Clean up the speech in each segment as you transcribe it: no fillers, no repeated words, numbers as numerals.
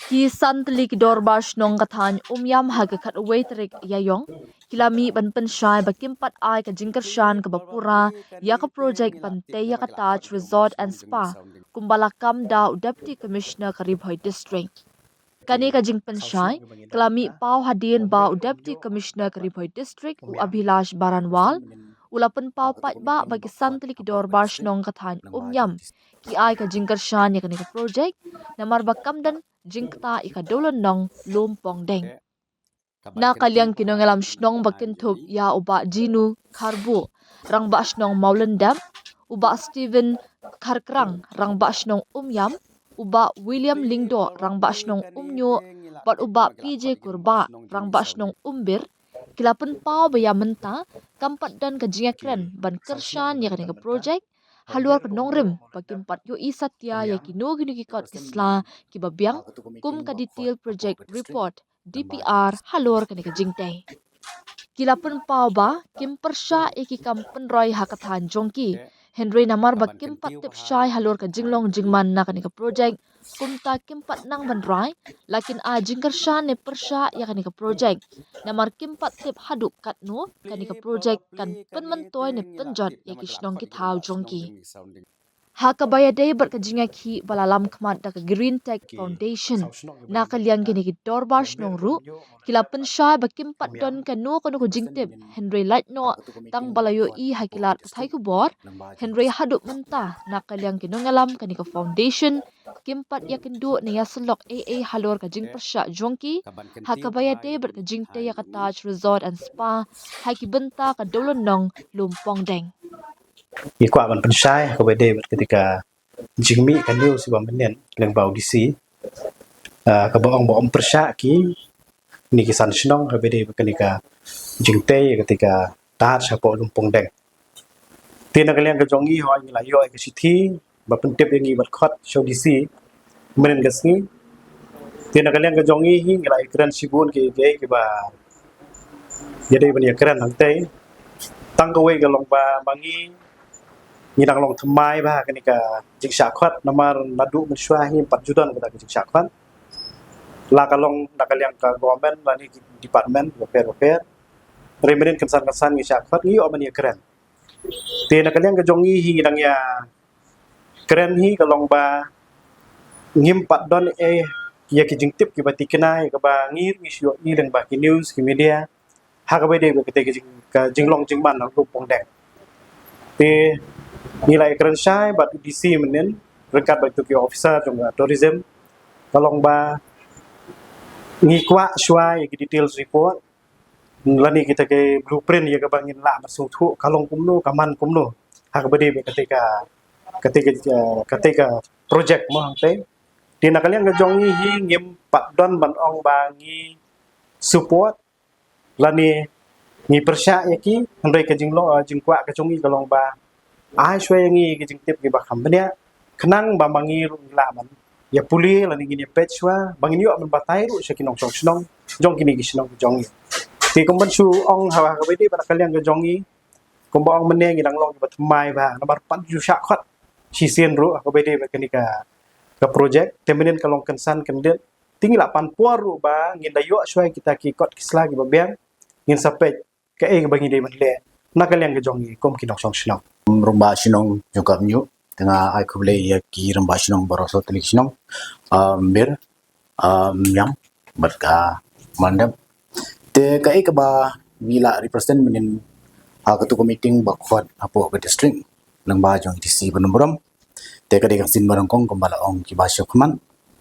Ki santlik dorbash nong kathan umyam haga khat waitrik yayong kilami ban penshai bakimpat ai ka jingkershan ka bapura ya ka project bante ya ka Taj Resort and Spa kumbalakam da Deputy Commissioner Karibhoi District kani ka jing penshai kilami pau hadin ba Deputy Commissioner Karibhoi District u Abhilash Baranwal ulapan pau pat ba bagi santlik dorbash nong kathan umyam ki ai ka jingkershan ya kani ka project namar bakam dan jingkta ikadolan nong lumpong deng. Na kalyang kinongalam shnong bakintup ya uba Jinu Karbu rang ba shnong Maulendam uba Steven Karkrang rang ba shnong Umyam uba William Lingdo rang ba shnong Umnyo bat uba PJ Kurba rang ba shnong Umbir kilapun pau baya menta kampat dan kajingakren ban kershan ya kanega project haluar ke nongrim bakimpat yo isatya ya kino gini kikot kisla kibabiang kum ka detail project report DPR haluar kanega jingtai kilapun pau ba kim persha eki kampen roy hakathan jongki Henry namar bakim patip shai halur ka jinglong jingman na kanika project kumta kim pat nang bandrai lakin a jingkar sha ne persha ya kanika project namar kim patip haduk kat no kanika project kan penmentoy ne penjot ya kishnong ki thau jongki Hakabaya day berkajinga ki balalam kmat da Green Tech Foundation na kalyang kini ki dorbash nong ru kila pensha bakim pat don kanu kono ko jingtip Henry Light no tang balayo i hakilat thai ku bor Henry haduk menta na kalyang kino ngalam kani ko foundation kimpat yakindu ni yaslok AA halor ka jing persha jongki hakabaya day berkajing te ya Taj Resort and Spa haki benta ka dolon nong lumpong deng Ikwa ban pensai ko bede ketika jingmi kan dio si bamben leng bau disi ka boong persya ki ni kisan snong ka bede ketika jingte ketika taat sapo lumpong deng tina kalian ka jongi ho ni la yo ka sithi ba pentep yang ibat khot show disi menen gasni tina kalian ka jongi hi ngila ikran sibun ke ba jadi ban ikran hangte tang ka we ka long ba bangi Nidang long temai bah kenika jing syakwat namar nadu mensyuahi 4 juta kita jing syakwat la kalong nakaliang ka government lani department repair remenin kensan ngi syakwat ngi omani keren te nakaliang ka jongi hi ngidang ya keren hi kalong ba ngim 4 don ya ki jing tip ki batikna ka ba ngir ngi syo ni leng ba ki news ki media ha ka bede ka jing long jing man lu pong deng te nilai keren syai bat DC menen rekat batu ki officer jong tourism kalong ba ngikwa syai ki details report lani kita ke blueprint ya ka bangin la masung thu kalong kumno kaman kumno hak bede ketika project mo te tina kalian ga jongi hi ngim pat don ban ong bangi support lani ni persya yaki handai ka jinglo jingkwa ka jongi kalong ba ai shwe ngi ki jing tip ki ba kham bania khnang ba mangi ru la man ya puli la ni ni pechwa bangin yo man batai ru shakinong snong jong kini ki snong jong ti kom ban su ong hawa ka bedi ba kalian ga jongi kom ba ong mene ngi dang long ba thmai ba nomor 4 ju sha khat si sien ru ka bedi ba kini ka project temenen kalong kensan kendet tinggi 8 puar ru ba ngin dayo shwe kita ki kot kisla ki ba beng ngin sapet ka e bangi de man le na kalian ga jongi kom kinong snong Rumba sinong jungkap nyu tengah ai kubule ya ki rumba sinong boroso telik sinong bir yang berka mandap te kai ke ba wila represent menin ketua meeting bakwat apo ke district nang ba jong DC Benumburam te ka de sin barangkong kembala ong ki ba syokman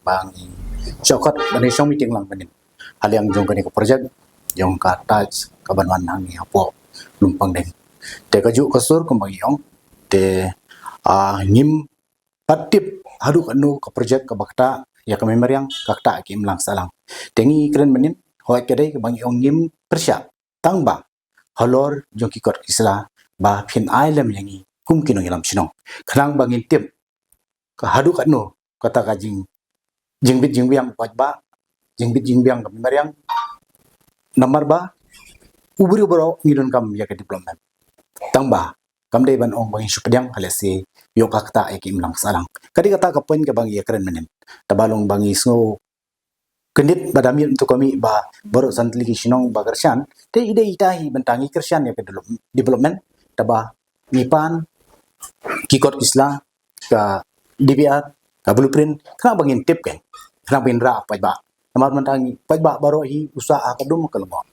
bang syokot bani song meeting lang menin hal yang jong ke project jong ka Taj kabanwan nang ni apo lumpang deng te kaju kasur kembali ong te ngim patip haduk anu ke project ke bakta ya ke member yang kakta ki imlang salang tengi keren menin hoi kedai ke bangi ong ngim persya tangba halor jong ki kot isla ba phin ailem yangi kum kino ngilam sinong khrang bangin tip ke haduk anu kata kajing jingbit jingbiang ba jingbit jingbiang ke member yang nomor ba uburi boro ngidon kam ya ke diplomat tangba kamde ban ong bangin supedyang halasi yo kakta ek imlang salang kadi kata ka poin ka bangi keren menen tabalong bangi sngo kendit badami untuk kami baru santli sinong ba kersian te ide itahi bentangi kersian ya ke development taba nipan kikot kisla ka DBR ka blueprint kana bangin tip kan kana bangin ra pa ba namar bentangi pa ba baru hi usaha kadum kalmo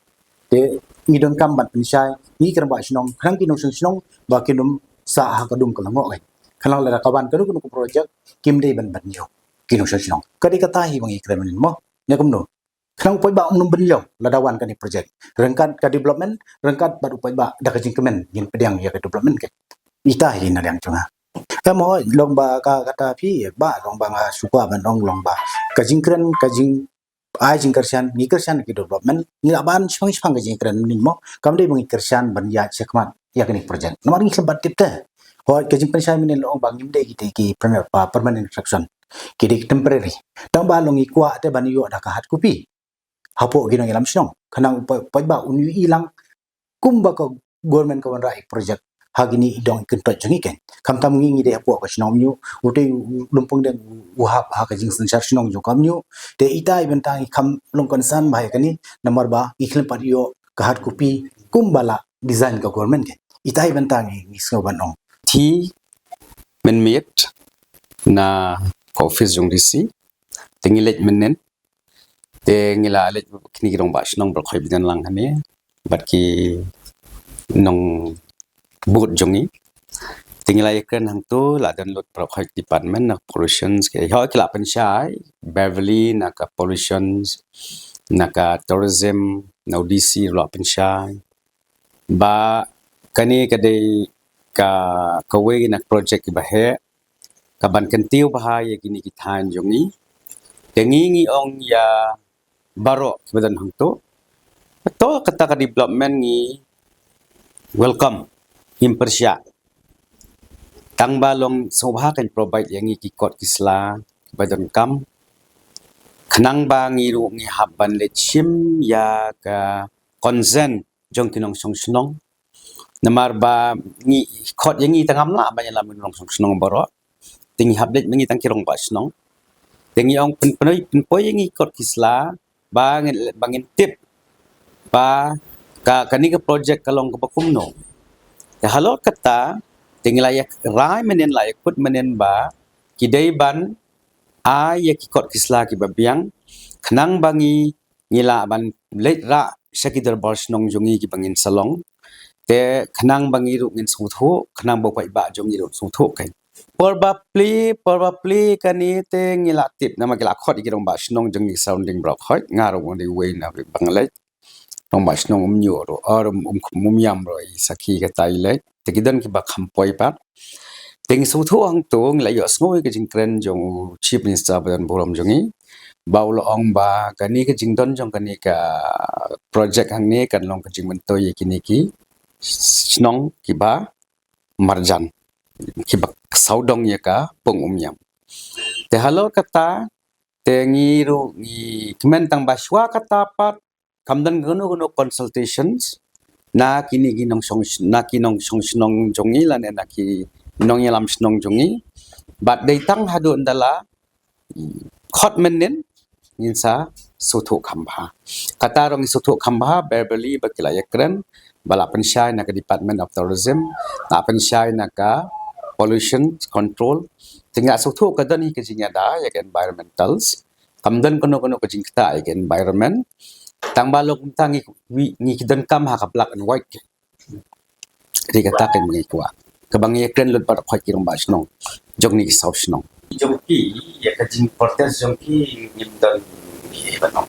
te ngidon kambat pensai ni kerba sinong kan kinong sinong ba kinum sa kadum kalmo kan kana la kawan kanu kunu project kim dei ban ban yo kinong sinong kadi katahi bangi kremen mo nya kumno kanang upai ba umnum benyo ladawan kani project rengkat ka development rengkat ba upai ba da kajing kemen yin pedang ya ka development ke ita hin na yang chunga mo long ba ka kata phi ba long ba nga suka ban long ba kajing kren kajing ai jing kersian ni kersian ki development ni aban spang kajing kren ni mo kam dei bangi kersian ban ya chekmat ya kani project nomor ni sebat tip te ho kajing pensai min long bang nim dei ki permanent attraction ki temporary tang ba long ikwa te ban yo da ka hat kupi hapo ginang ilam sinong kanang pa unyu ilang kumba ko government ko rai project hagini idong kentot jangi ken kam tam ngi de hapo ko sinong nyu utai lumpung den uhap ha ka jing sensar sinong jo kam nyu te itai bentang kam long konsan bai kani nomor ba ikhlem pario kahat kupi kumbala design ko government ken itai bentang ni so banong thi men miet na office jong disi tingilet menen te ngila alet kini girong ba sinong bal khoi bidan lang hane bat ki nong bot jongi tingila ikan hang tu la dan lot pro khoi department na pollutions ke ho kila pensyai Beverly na ka pollutions na ka tourism na UDC lo pensyai ba kani kade ka we na project ba he ka ban kentiu bahaya gini kithan jongi tengingi ong ya baro kemudian hang tu betul kata ka development ni welcome impersya tang balong sobha kan provide yang ni kikot kisla badan kam khnang ba ngi ru ngi haban le chim ya ka consent jong kinong song snong namar ba ngi khot yang ni tangam la ba yalam nong song snong baro tingi hablet mengi tang kirong ba snong tingi ong penpoi yang ni kot kisla bangin tip ba kani ka project kalong ka bakumno ya halo kata tinglayak rai menen layak put menen ba kidai ban ya kikot kisla ki babiang khnang bangi ngila ban leit ra sakidar barsnong jongi ki bangin salong te khnang bangi ru ngin sutho khnang bo pai ba jongi ru sutho kai probably kani te ngila tip nama kila khot ikirong ba snong jongi sounding brok khot ngaro ngi we na bangalai nong ba snong nyo ro mumyam ro saki ka tailai te kidan ki ba khampoi pa ting sutho ang tong la yo snoi ka jingkren jong chief minister ban borom jongi baulo ong ba kani ka jingdon jong kani ka project hang ne kan long ka jingmen to ye kini ki snong ki ba marjan ki ba saudong ye ka pong umyam te halo kata te ngiru ngi kemen tang baswa kata pat kamdan gono consultations na kini ginong song na kinong song snong jongi la ne na ki nong yalam snong jongi bat dei tang hadu ndala khot menen insa suthu khamba kata rong suthu khamba Beverly bakila yakren bala pensyai na ka department of tourism na pensyai na ka pollution control tinggal suthu kadan hi kajing ada ya environmentals kamdan kono ka jing ta ya environment tang balok tangi ngi kidan kam ha ka black and white ri kata kan ngi kwa kabang ye kren lut par khoi kirong ba snong jogni ki saw snong jongki ya ka jing importance jongki ngim dan ye banong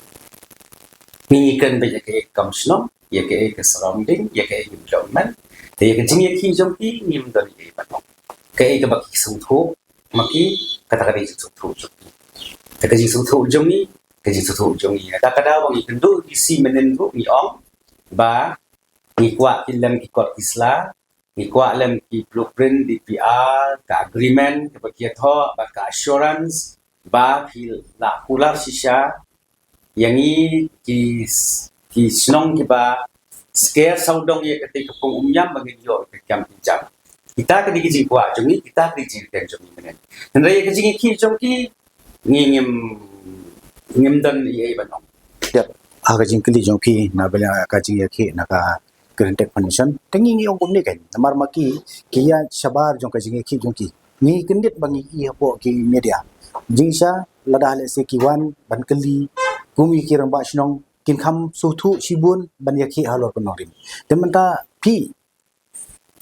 ngi kren ba ya ke kam snong ya ke surrounding ya ke development te ya ka jing ye ki jongki ngim dan ye banong ke ka ba ki suthu maki kata kata suthu jongki te ka jing suthu jongi ke jing suthu jongi ka kada wang ikendu isi menen bu ni ong ba ni kwa ilam ki kot isla ni kwa lem ki blueprint DPR ka agreement ke bakia tho ba ka assurance ba phil la kula shisha yang ki snong ki ba scare saudong ye ketika pung umyam bagi yo ke kam jam kita ke digi kwa jongi kita ke digi ten jongi menen dan ye ke jingi ki jongi ngingim ngimdan i ba nong Yep. Aga jingkili jongki na bela ka jing yaki na ka Green Tech Foundation. Tengi ngi ong kumni kan. Namar maki kiya sabar jong ka jing yaki jongki. Ngi kendit bangi i hapo ki media. Jingsha lada hale se kiwan ban keli kumi ki ramba shnong kin kham sutu shibun ban yaki halor penorim. Tementa pi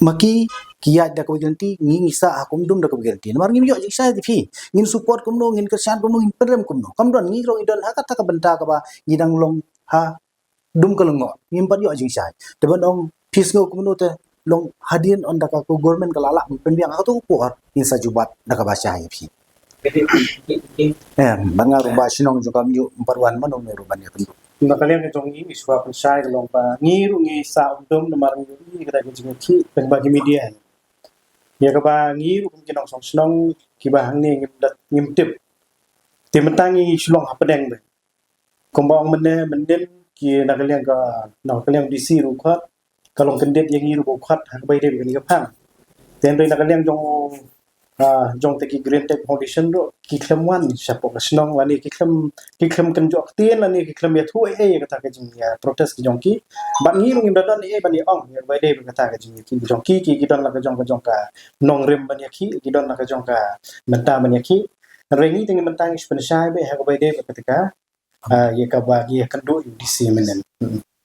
maki kiya da ko ganti ngi ngisa akum dum da ko ganti namar ngi yo jiksa di fi ngin support kumno ngin kersan kumno ngin perem kumno kamdon ngi ro idon hakat ta ka benta ka ba ngidang long ha dum ka longo ngim pat yo jiksa teban ong pis ngo kumno te long hadin on da ka ko government ka lala pen biang ka to por in sa jubat da ka ba sha fi banga ro ba shinong jo kam yu parwan manong ro ban ya kundu nakalian jong ni iswa pensai long pa ngiru ngi sa dom na marang ni kada jing ki pen bagi media ya ka ba ngiru kum kinong song snong ki ba hang ni ngim dat ngim tip timentangi shlong hapedeng be kombong menen ki nakalian ka nakalian disi ru khat kalong kendet yang ngiru bo khat hak bai de ni ka phang ten doi nakalian jong jong te ki Green Tech Foundation ro ki khlam wan sapo ka snong wani ki khlam kan jok tien la ni ki khlam ya thu kata ka jing ya protest ki jong ki ba ngi rung da don ban ya ong ya bai de kata ka jing ki jong ki don la ka jong ka nong rem ban ya ki don la ka jong ka menta ban ya ki re ni ting menta ngi spen sai be ha ka bai de kata ka ya ka ba ki kan do di si menen